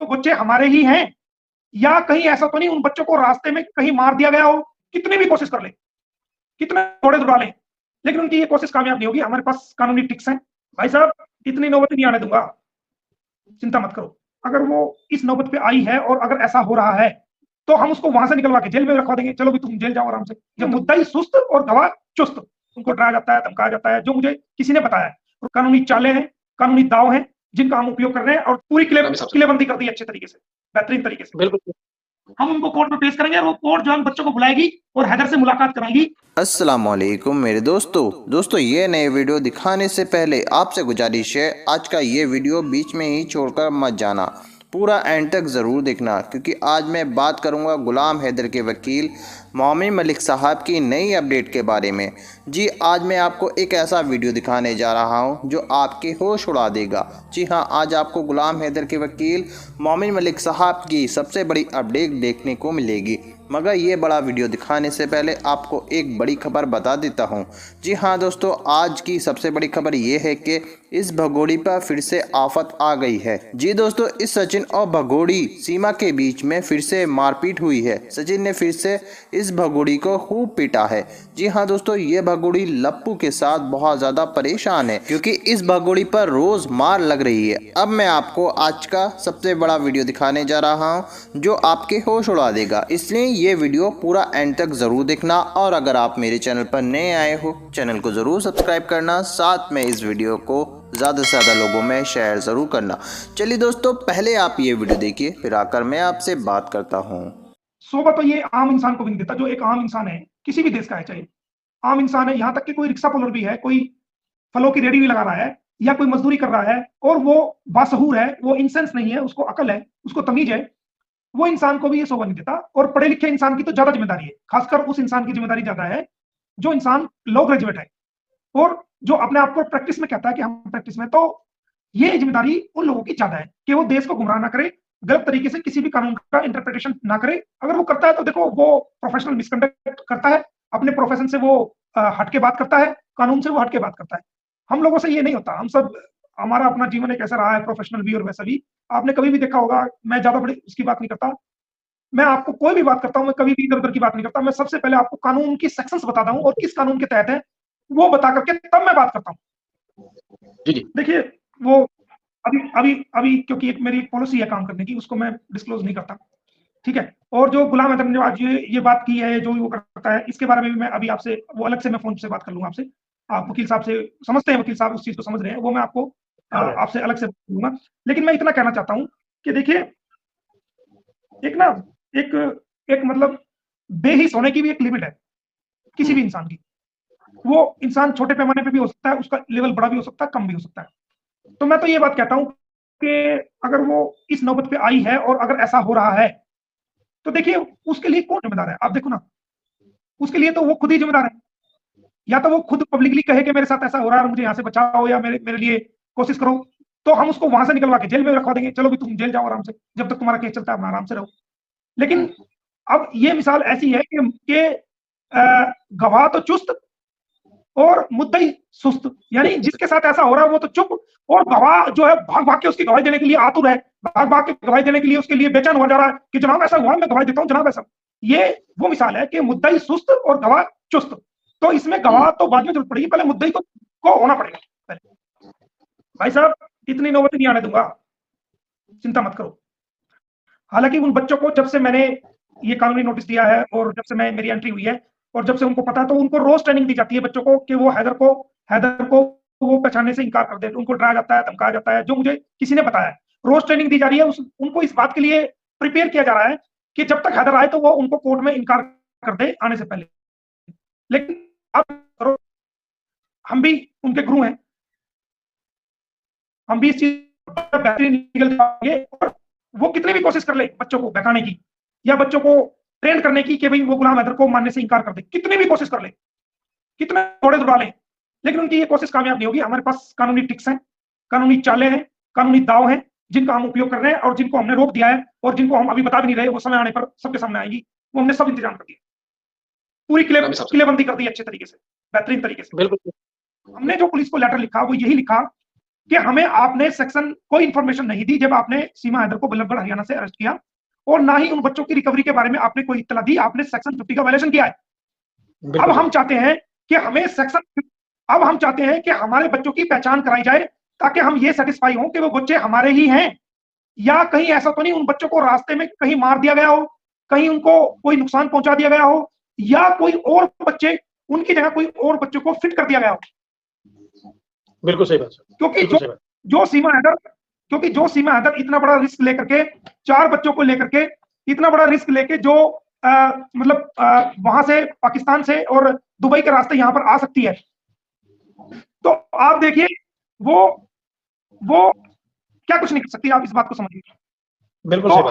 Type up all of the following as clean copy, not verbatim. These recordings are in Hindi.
तो बच्चे हमारे ही हैं या कहीं ऐसा तो नहीं उन बच्चों को रास्ते में कहीं मार दिया गया हो। कितनी भी कोशिश कर ले, कितने घोड़े दौड़ा लें, लेकिन उनकी ये कोशिश कामयाब नहीं होगी। हमारे पास कानूनी टिक्स हैं। भाई साहब, इतनी नौबत नहीं आने दूंगा, चिंता मत करो। अगर वो इस नौबत पे आई है और अगर ऐसा हो रहा है तो हम उसको वहां से निकलवा के जेल में रखवा देंगे। चलो भी तुम जेल जाओ आराम से। जब मुद्दाई सुस्त और गवाह चुस्त, उनको डराया जाता है, धमकाया जाता है, जो मुझे किसी ने बताया है। और कानूनी चालें हैं, कानूनी दाव हैं जिनका हम उपयोग कर रहे हैं और पूरी किलेबंदी कर दी अच्छे तरीके से, बेहतरीन तरीके से। बिल्कुल। हम उनको कोर्ट में पेश करेंगे और वो कोर्ट जो है बच्चों को बुलाएगी और हैदर से मुलाकात कराएगी। अस्सलामुअलैकुम मेरे दोस्तों ये नए वीडियो दिखाने से पहले आपसे गुजारिश है, आज का ये वीडियो बीच में ही छोड़कर मत जाना, पूरा एंड तक ज़रूर देखना, क्योंकि आज मैं बात करूंगा गुलाम हैदर के वकील मोमिन मलिक साहब की नई अपडेट के बारे में। जी, आज मैं आपको एक ऐसा वीडियो दिखाने जा रहा हूं जो आपके होश उड़ा देगा। जी हाँ, आज आपको गुलाम हैदर के वकील मोमिन मलिक साहब की सबसे बड़ी अपडेट देखने को मिलेगी। मगर ये बड़ा वीडियो दिखाने से पहले आपको एक बड़ी खबर बता देता हूँ। जी हाँ दोस्तों, आज की सबसे बड़ी खबर ये है कि इस भगोड़ी पर फिर से आफत आ गई है। जी दोस्तों, इस सचिन और भगोड़ी सीमा के बीच में फिर से मारपीट हुई है। सचिन ने फिर से इस भगोड़ी को खूब पीटा है। जी हाँ दोस्तों, ये भगोड़ी लप्पू के साथ बहुत ज़्यादा परेशान है, क्योंकि इस भगोड़ी पर रोज़ मार लग रही है। अब मैं आपको आज का सबसे बड़ा वीडियो दिखाने जा रहा हूँ जो आपके होश उड़ा देगा, इसलिए ये वीडियो पूरा एंड तक ज़रूर देखना। और अगर आप मेरे चैनल पर नए आए हो, चैनल को ज़रूर सब्सक्राइब करना, साथ में इस वीडियो को ज़्यादा से ज़्यादा लोगों में शेयर ज़रूर करना। चलिए दोस्तों, पहले आप ये वीडियो देखिए, फिर आकर मैं आपसे बात करता हूँ। सोबा तो ये आम इंसान को भी नहीं देता। जो एक आम इंसान है, किसी भी देश का है, चाहे आम इंसान है, यहाँ तक कि कोई रिक्शा पुलर भी है, कोई फलों की रेडी भी लगा रहा है या कोई मजदूरी कर रहा है और वो बासहूर है, वो इंसेंस नहीं है, उसको अकल है, उसको तमीज है, वो इंसान को भी ये शोभा नहीं देता। और पढ़े लिखे इंसान की तो ज्यादा जिम्मेदारी है, खासकर उस इंसान की जिम्मेदारी ज्यादा है जो इंसान लॉ ग्रेजुएट है और जो अपने आप को प्रैक्टिस में कहता है कि हम प्रैक्टिस में। तो ये जिम्मेदारी उन लोगों की ज्यादा है कि वो देश को गुमराह ना करे, गलत तरीके से किसी भी कानून का इंटरप्रिटेशन ना करे। अगर वो करता है तो देखो, वो प्रोफेशनल मिसकंडक्ट करता है, अपने प्रोफेशन से वो हट के बात करता है, कानून से वो हट के बात करता है। हम लोगों से ये नहीं होता। हम सब, हमारा अपना जीवन एक ऐसा रहा है, प्रोफेशनल भी और वैसा भी। आपने कभी भी देखा होगा, मैं ज्यादा बड़ी उसकी बात नहीं करता। मैं आपको कोई भी बात करता हूं, मैं कभी भी इधर उधर की बात नहीं करता। मैं सबसे पहले आपको कानून की सेक्शंस बताता हूं और किस कानून के तहत है वो बता करके तब मैं बात करता हूं। जी जी। देखिए, वो अभी अभी अभी क्योंकि एक मेरी पॉलिसी है काम करने की, उसको मैं डिस्क्लोज नहीं करता, ठीक है। और जो गुलाम हैदर ने आज ये बात की है, जो वो करता है, इसके बारे में भी मैं अभी आपसे वो अलग से मैं फोन से बात कर लूंगा आपसे। आप वकील साहब से समझते हैं, वकील साहब उस चीज को समझ रहे हैं, वो मैं आपको आपसे अलग से लूंगा। लेकिन मैं इतना कहना चाहता हूं कि देखिए, एक ना, एक एक मतलब बेहिस होने की भी एक लिमिट है किसी भी इंसान की। वो इंसान छोटे पैमाने पे भी हो सकता है, उसका लेवल बड़ा भी हो सकता है, कम भी हो सकता है। तो मैं तो ये बात कहता हूं कि अगर वो इस नौबत पे आई है और अगर ऐसा हो रहा है तो देखिए, उसके लिए कौन जिम्मेदार है? आप देखो ना, उसके लिए तो वो खुद ही जिम्मेदार है। या तो वो खुद पब्लिकली कहे कि मेरे साथ ऐसा हो रहा है और मुझे यहाँ से बचाओ या मेरे मेरे लिए कोशिश करो, तो हम उसको वहां से निकलवा के जेल में रखवा देंगे। चलो भी तुम जेल जाओ आराम से, जब तक तुम्हारा केस चलता है अपना आराम से रहो। लेकिन अब ये मिसाल ऐसी है कि गवाह तो चुस्त और मुद्दई सुस्त, यानी जिसके साथ ऐसा हो रहा है वो तो चुप, और गवाह जो है भाग भाग के उसकी गवाही देने के लिए आतुर है, भाग भाग के गवाही देने के लिए उसके लिए बेचैन हो जा रहा है कि जनाब ऐसा हुआ, मैं गवाही देता हूं जनाब ऐसा। ये वो मिसाल है कि मुद्दई सुस्त और गवाह चुस्त। तो इसमें गवाह तो बाद में जरूरत पड़ेगी, पहले मुद्दई को होना पड़ेगा पहले। भाई साहब, इतनी नौबत नहीं आने दूंगा, चिंता मत करो। हालांकि उन बच्चों को जब से मैंने ये कानूनी नोटिस दिया है और जब से मैं मेरी एंट्री हुई है और जब से उनको पता है, तो उनको रोज ट्रेनिंग दी जाती है बच्चों को कि वो हैदर को वो पहचानने से इनकार कर दे। उनको डराया जाता है, धमकाया जाता है, जो मुझे किसी ने बताया है। रोज ट्रेनिंग दी जा रही है, उनको इस बात के लिए प्रिपेयर किया जा रहा है कि जब तक हैदर आए तो वो उनको कोर्ट में इनकार कर दे आने से पहले। लेकिन अब हम भी उनके गुरु हैं, हम भी इस चीज बेहतरीन निकल जाएंगे। और वो कितनी भी कोशिश कर ले बच्चों को बहकाने की या बच्चों को ट्रेन करने की कि भाई वो गुलाम हैदर को मानने से इनकार कर दे, कितनी भी कोशिश कर ले, कितने घोड़े दौड़ा ले, लेकिन उनकी ये कोशिश कामयाब नहीं होगी। हमारे पास कानूनी टिक्स हैं, कानूनी चालें हैं, कानूनी दाव हैं जिनका हम उपयोग कर रहे हैं और जिनको हमने रोक दिया है और जिनको हम अभी बता भी नहीं रहे, वो समय आने पर सबके सामने आएंगी। वो हमने सब इंतजाम कर दिया, पूरी किलेबंदी कर दी अच्छे तरीके से, बेहतरीन तरीके से। बिल्कुल। हमने जो पुलिस को लेटर लिखा वो यही लिखा कि हमें आपने सेक्शन कोई इंफॉर्मेशन नहीं दी जब आपने सीमा हैदर को बल्लभगढ़ हरियाणा से अरेस्ट किया, और ना ही उन बच्चों की रिकवरी के बारे में आपने कोई इत्तला दी। आपने सेक्शन 50 का वायलेशन किया है। अब हम चाहते हैं कि हमें अब हम चाहते हैं कि हमारे बच्चों की पहचान कराई जाए, ताकि हम ये सेटिस्फाई हों कि वो बच्चे हमारे ही हैं, या कहीं ऐसा तो नहीं उन बच्चों को रास्ते में कहीं मार दिया गया हो, कहीं उनको कोई नुकसान पहुंचा दिया गया हो, या कोई और बच्चे उनकी जगह कोई और बच्चों को फिट कर दिया गया हो। बिल्कुल सही बात। क्योंकि जो सीमा हैदर इतना बड़ा रिस्क लेकर के 4 बच्चों को लेकर के इतना बड़ा रिस्क लेके जो मतलब वहां से पाकिस्तान से और दुबई के रास्ते यहां पर आ सकती है, तो आप देखिए वो क्या कुछ नहीं कर सकती। आप इस बात को समझिए। बिल्कुल तो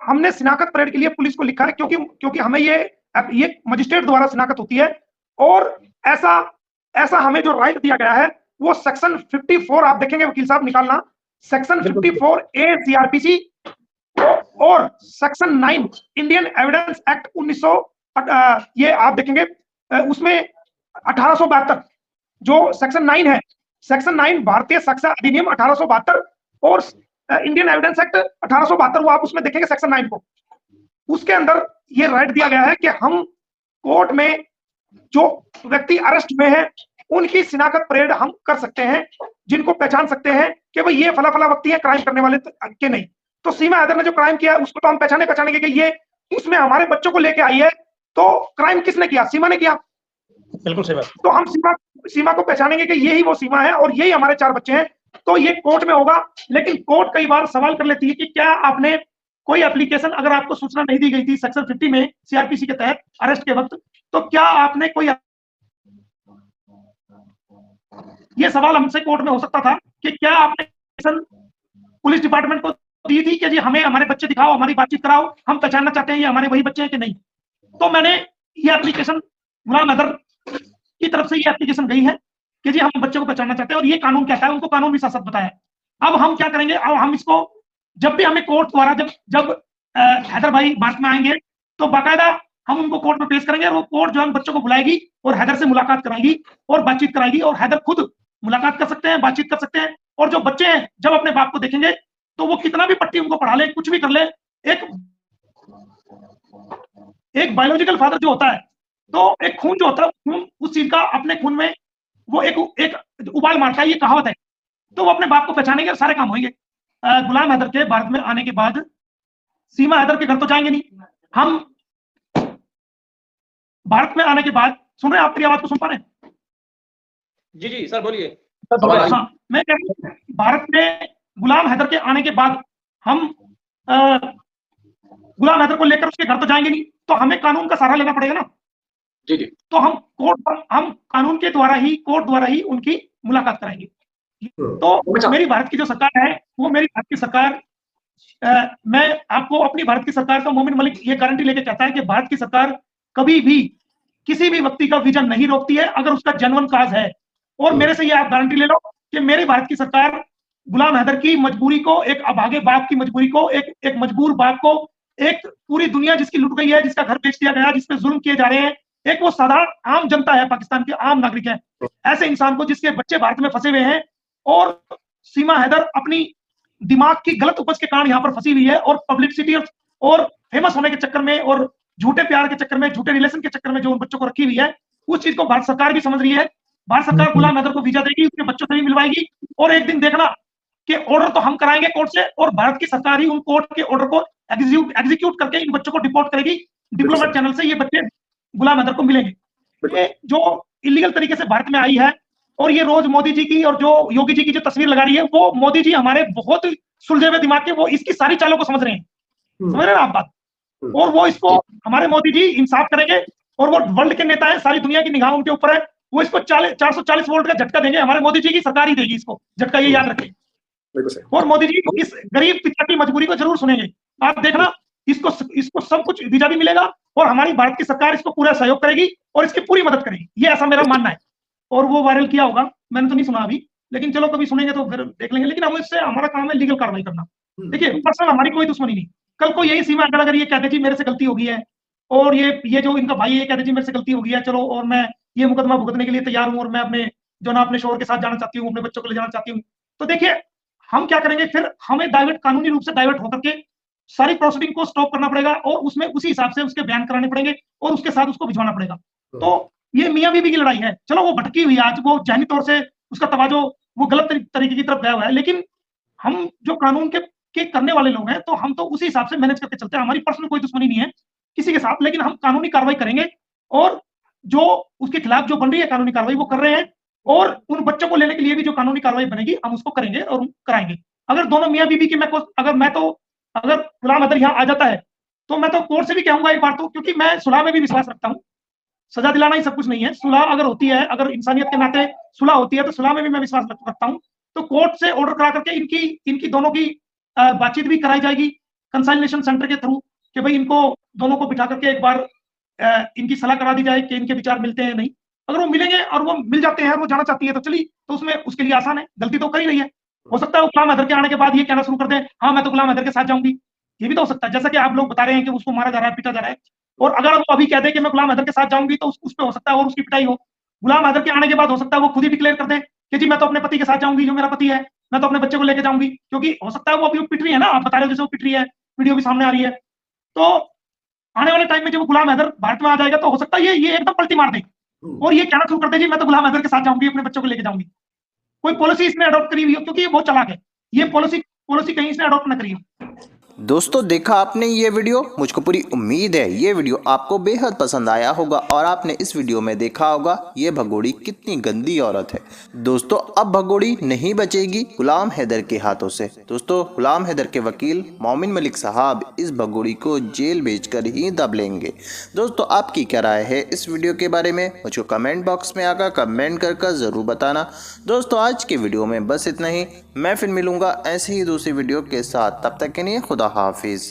हमने शिनाख्त परेड के लिए पुलिस को लिखा है, क्योंकि हमें ये मजिस्ट्रेट द्वारा शिनाख्त होती है, और ऐसा हमें जो राइट दिया गया है वो सेक्शन 54 आप देखेंगे वकील साहब निकालना, सेक्शन 54 ए सीआरपीसी और सेक्शन 9 इंडियन एविडेंस एक्ट 1900 ये आप देखेंगे उसमें 1872 जो सेक्शन 9 है, सेक्शन 9 भारतीय साक्ष्य अधिनियम 1872 और इंडियन एविडेंस एक्ट 1872, वो आप उसमें देखेंगे सेक्शन 9 को। उसके अंदर ये राइट दिया गया है कि हम कोर्ट में जो व्यक्ति अरेस्ट में है उनकी शिनाख्त परेड हम कर सकते हैं, जिनको पहचान सकते हैं कि भाई ये फला व्यक्ति है, क्राइम करने वाले के नहीं। तो सीमा हैदर ने जो क्राइम किया है उसको तो हम पहचानेंगे कि ये उसमें हमारे बच्चों को लेके आई है, तो क्राइम किसने किया? सीमा ने किया। बिल्कुल सही बात। तो हम सीमा को पहचानेंगे कि यही वो सीमा है और यही हमारे 4 बच्चे हैं। तो ये कोर्ट में होगा, लेकिन कोर्ट कई बार सवाल कर लेती है कि क्या आपने कोई एप्लीकेशन, अगर आपको सूचना नहीं दी गई थी सेक्शन 50 में सीआरपीसी के तहत अरेस्ट के वक्त, तो क्या आपने कोई, ये सवाल हमसे कोर्ट में हो सकता था कि क्या आपने पुलिस डिपार्टमेंट को दी थी कि जी हमें हमारे बच्चे दिखाओ, हमारी बातचीत कराओ, हम पहचानना चाहते हैं ये हमारे वही बच्चे हैं कि नहीं। तो मैंने ये एप्लीकेशन गुलाम हैदर की तरफ से ये एप्लीकेशन गई है कि जी हम बच्चे को पहचानना चाहते हैं और ये कानून कहता है, उनको कानून भी साथ बताया। अब हम क्या करेंगे, अब हम इसको जब भी हमें कोर्ट द्वारा जब हैदर भाई भारत में आएंगे तो बाकायदा हम उनको कोर्ट में पेश करेंगे, और वो कोर्ट जो है बच्चों को बुलाएगी और हैदर से मुलाकात कराएगी और बातचीत कराएगी, और हैदर खुद मुलाकात कर सकते हैं, बातचीत कर सकते हैं। और जो बच्चे हैं जब अपने बाप को देखेंगे तो वो कितना भी पट्टी उनको पढ़ा ले, कुछ भी कर ले, एक बायोलॉजिकल फादर जो होता है, तो एक खून जो होता है, खून उस चीज का अपने खून में वो एक उबाल मारता है, ये कहावत है। तो वो अपने बाप को पहचानेंगे और सारे काम होंगे। गुलाम हैदर के भारत में आने के बाद सीमा हैदर के घर तो जाएंगे नहीं, हम भारत में आने के बाद, सुन रहे हैं आप, मेरी आवाज को सुन पा रहे हैं? जी सर बोलिए। हाँ, मैं कह रहा हूं भारत में गुलाम हैदर के आने के बाद हम गुलाम हैदर को लेकर उसके घर तो जाएंगे नहीं, तो हमें कानून का सहारा लेना पड़ेगा ना। जी तो हम कानून के द्वारा ही, कोर्ट द्वारा ही उनकी मुलाकात कराएंगे। तो मेरी भारत की जो सरकार है, वो मेरी भारत की सरकार, मैं आपको अपनी भारत की सरकार का मोमिन मलिक ये गारंटी लेके कहता है कि भारत की सरकार कभी भी किसी भी व्यक्ति का वीजा नहीं रोकती है अगर उसका जेन्युइन काज है। और मेरे से ये आप गारंटी ले लो कि मेरी भारत की सरकार गुलाम हैदर की मजबूरी को, एक अभागे बाप की मजबूरी को, एक मजबूर बाप को, एक पूरी दुनिया जिसकी लुट गई है, जिसका घर बेच दिया गया, जिसपे जुल्म किए जा रहे हैं, एक वो साधारण आम जनता है, पाकिस्तान के आम नागरिक है, ऐसे इंसान को जिसके बच्चे भारत में फंसे हुए हैं, और सीमा हैदर अपनी दिमाग की गलत उपज के कारण यहाँ पर फंसी हुई है, और पब्लिसिटी और फेमस होने के चक्कर में और झूठे प्यार के चक्कर में, झूठे रिलेशन के चक्कर में जो उन बच्चों को रखी हुई है, उस चीज को भारत सरकार भी समझ रही है। भारत सरकार गुलाम हैदर को वीजा देगी, उसके बच्चों से भी मिलवाएगी, और एक दिन देखना कि ऑर्डर तो हम कराएंगे कोर्ट से, और भारत की सरकार ही उन कोर्ट के ऑर्डर को एग्जीक्यूट करके इन बच्चों को डिपोर्ट करेगी। डिप्लोमेट चैनल से ये बच्चे गुलाम हैदर को मिलेंगे। ये जो इलीगल तरीके से भारत में आई है, और ये रोज मोदी जी की और जो योगी जी की जो तस्वीर लगा रही है, वो मोदी जी हमारे बहुत सुलझे हुए दिमाग के, वो इसकी सारी चालों को समझ रहे हैं। समझ रहे हैं आप बात? और वो इसको, हमारे मोदी जी इंसाफ करेंगे, और वो वर्ल्ड के नेता है, सारी दुनिया की निगाह उनके ऊपर है, वो इसको 440 वोल्ट का झटका देंगे। हमारे मोदी जी की सरकार ही देगी इसको झटका, ये याद रखें। और मोदी जी इस गरीब पिता की मजबूरी को जरूर सुनेंगे। आप देखना, इसको सब कुछ वीजा भी मिलेगा, और हमारी भारत की सरकार इसको पूरा सहयोग करेगी और इसकी पूरी मदद करेगी, ये ऐसा मेरा मानना है। और वो वायरल किया होगा, मैंने तो नहीं सुना अभी, लेकिन चलो कभी सुनेंगे तो फिर देख लेंगे। लेकिन हम इससे, हमारा काम है लीगल कार्रवाई करना। देखिए, पर्सनल हमारी कोई दुश्मनी नहीं। कल को यही सीमा अगर ये कहते जी मेरे से गलती हो गई है, और ये जो इनका भाई ये कहते जी मेरे से गलती हो गई है, चलो और मैं ये मुकदमा भुगतने के लिए तैयार हूं, और मैं अपने जो ना अपने शोहर के साथ जाना चाहती हूँ, अपने बच्चों को ले जाना चाहती हूँ। तो देखिए, हम क्या करेंगे फिर, हमें डाइवर्ट, कानूनी रूप से डाइवर्ट होकर के सारी प्रोसीडिंग को स्टॉप करना पड़ेगा और उसमें उसी हिसाब से उसके बयान कराने पड़ेंगे और उसके साथ उसको भिजवाना पड़ेगा। तो ये मियाँ बीवी की लड़ाई है। चलो वो भटकी हुई है आज, वो ज़हनी तौर से उसका तवज्जो वो गलत तरीके की तरफ गया हुआ है, लेकिन हम जो कानून के करने वाले लोग हैं, तो हम तो उसी हिसाब से मैनेज करके चलते हैं। हमारी पर्सनल कोई दुश्मनी नहीं है किसी के साथ, लेकिन हम कानूनी कार्रवाई करेंगे और जो उसके खिलाफ जो बन रही है कानूनी कार्रवाई वो कर रहे हैं, और उन बच्चों को लेने के लिए भी जो कानूनी कार्रवाई बनेगी हम उसको करेंगे और कराएंगे। अगर दोनों मियाँ बीवी की अगर गुलाम अदर यहाँ आ जाता है, तो मैं तो कोर्ट से भी कहूंगा एक बार तो, क्योंकि मैं सुलह में भी विश्वास रखता हूँ। सजा दिलाना ही सब कुछ नहीं है। सुलह अगर होती है, अगर इंसानियत के नाते सुलह होती है, तो सुलह में भी मैं विश्वास रखता हूँ। तो कोर्ट से ऑर्डर करा करके इनकी दोनों की बातचीत भी कराई जाएगी कंसाइलेशन सेंटर के थ्रू, कि भाई इनको दोनों को बिठा करके एक बार इनकी सलाह करा दी जाए कि इनके विचार मिलते हैं नहीं। अगर वो मिलेंगे और वो मिल जाते हैं और वो जाना चाहती है तो चली, तो उसमें उसके लिए आसान है, गलती तो कर ही रही है। हो सकता है वो गुलाम हैदर के आने के बाद ये कहना शुरू कर दे, हाँ मैं तो गुलाम हैदर के साथ जाऊंगी। ये भी तो हो सकता है, जैसा कि आप लोग बता रहे हैं कि उसको मारा जा रहा है, पीटा जा रहा है। और अगर वो अभी कह दे कि मैं गुलाम हैदर के साथ जाऊंगी, तो उस पे हो सकता है और उसकी पिटाई हो। गुलाम हैदर के आने के बाद हो सकता है वो खुद ही डिक्लेयर कर दे कि जी मैं तो अपने पति के साथ जाऊंगी, जो मेरा पति है, मैं तो अपने बच्चे को लेकर जाऊंगी। क्योंकि हो सकता है वो अभी पिट रही है ना, आप बता रहे हो जैसे वो पिट रही है, वीडियो भी सामने आ रही है। तो आने वाले टाइम में जब गुलाम हैदर भारत में आ जाएगा, तो हो सकता है ये एकदम पलटी मार दे और ये कहना शुरू कर दे, जी मैं तो गुलाम हैदर के साथ जाऊंगी, अपने बच्चों को लेकर जाऊंगी। कोई पॉलिसी इसने अडॉप्ट करी हुई हो, क्योंकि ये बहुत चालाक है। ये पॉलिसी कहीं इसने अडॉप्ट ना करी हो। दोस्तों देखा आपने ये वीडियो, मुझको पूरी उम्मीद है ये वीडियो आपको बेहद पसंद आया होगा और आपने इस वीडियो में देखा होगा ये भगोड़ी कितनी गंदी औरत है। दोस्तों अब भगोड़ी नहीं बचेगी गुलाम हैदर के हाथों से। दोस्तों गुलाम हैदर के वकील मोमिन मलिक साहब इस भगोड़ी को जेल भेजकर ही दब लेंगे। दोस्तों आपकी क्या राय है इस वीडियो के बारे में, मुझको कमेंट बॉक्स में आकर कमेंट कर ज़रूर बताना। दोस्तों आज के वीडियो में बस इतना ही, मैं फिर मिलूंगा ऐसे ही दूसरी वीडियो के साथ, तब तक के लिए खुदा हाफिज।